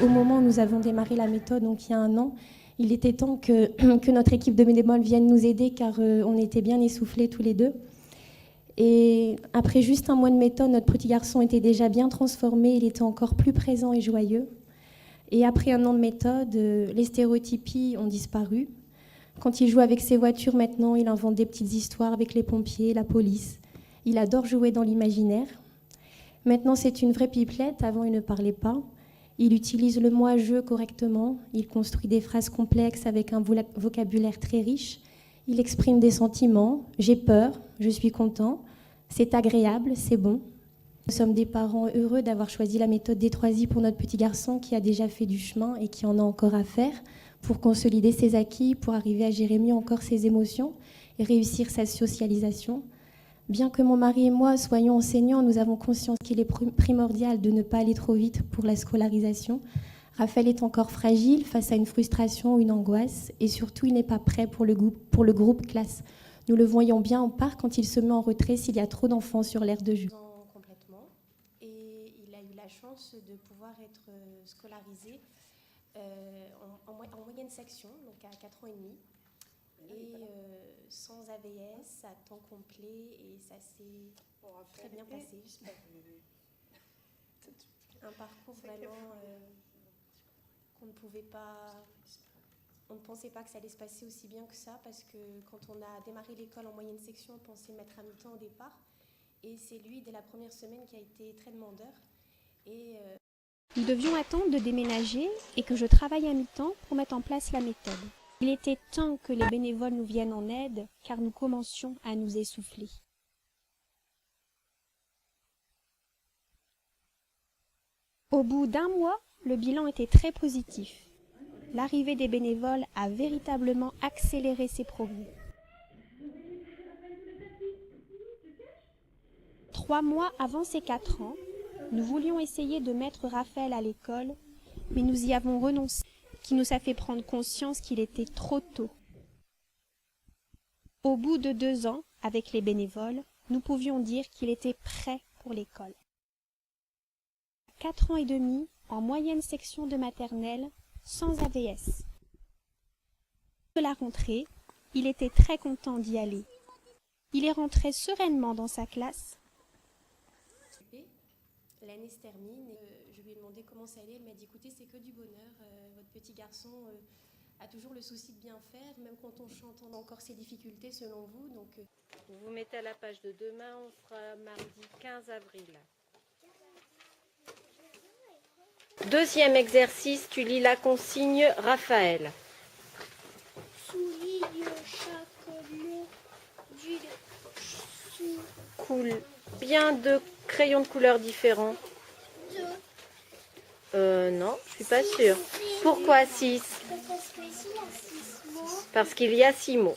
Au moment où nous avons démarré la méthode, donc il y a 1 an, il était temps que notre équipe de bénévoles vienne nous aider car on était bien essoufflés tous les deux. Et après juste 1 mois de méthode, notre petit garçon était déjà bien transformé, il était encore plus présent et joyeux. Et après 1 an de méthode, les stéréotypies ont disparu. Quand il joue avec ses voitures maintenant, il invente des petites histoires avec les pompiers, la police. Il adore jouer dans l'imaginaire. Maintenant, c'est une vraie pipelette. Avant, il ne parlait pas. Il utilise le moi-je correctement. Il construit des phrases complexes avec un vocabulaire très riche. Il exprime des sentiments. J'ai peur, je suis content. C'est agréable, c'est bon. Nous sommes des parents heureux d'avoir choisi la méthode D3I pour notre petit garçon qui a déjà fait du chemin et qui en a encore à faire pour consolider ses acquis, pour arriver à gérer mieux encore ses émotions et réussir sa socialisation. Bien que mon mari et moi soyons enseignants, nous avons conscience qu'il est primordial de ne pas aller trop vite pour la scolarisation. Raphaël est encore fragile face à une frustration ou une angoisse et surtout il n'est pas prêt pour le groupe classe. Nous le voyons bien en part quand il se met en retrait s'il y a trop d'enfants sur l'aire de jeu. Complètement. Et il a eu la chance de pouvoir être scolarisé en moyenne section, donc à 4 ans et demi. Et sans AVS, à temps complet, et ça s'est très bien passé, j'espère. Un parcours vraiment qu'on ne pouvait pas... On ne pensait pas que ça allait se passer aussi bien que ça, parce que quand on a démarré l'école en moyenne section, on pensait mettre à mi-temps au départ. Et c'est lui, dès la première semaine, qui a été très demandeur. Et nous devions attendre de déménager et que je travaille à mi-temps pour mettre en place la méthode. Il était temps que les bénévoles nous viennent en aide, car nous commencions à nous essouffler. Au bout d'1 mois, le bilan était très positif. L'arrivée des bénévoles a véritablement accéléré ses progrès. 3 mois avant ses 4 ans, nous voulions essayer de mettre Raphaël à l'école, mais nous y avons renoncé, qui nous a fait prendre conscience qu'il était trop tôt. Au bout de 2 ans, avec les bénévoles, nous pouvions dire qu'il était prêt pour l'école. 4 ans et demi, en moyenne section de maternelle, sans AVS. De la rentrée, il était très content d'y aller. Il est rentré sereinement dans sa classe. L'année se termine et je lui ai demandé comment ça allait. Elle m'a dit écoutez, c'est que du bonheur. Votre petit garçon a toujours le souci de bien faire, même quand on chante, on a encore ses difficultés selon vous. Donc, vous vous mettez à la page de demain, on sera mardi 15 avril. Deuxième exercice, tu lis la consigne Raphaël. Souligne chaque mot d'une Bien de crayons de couleurs différents. Non, je suis pas sûre. Pourquoi 6 ? Parce qu'il y a 6 mots.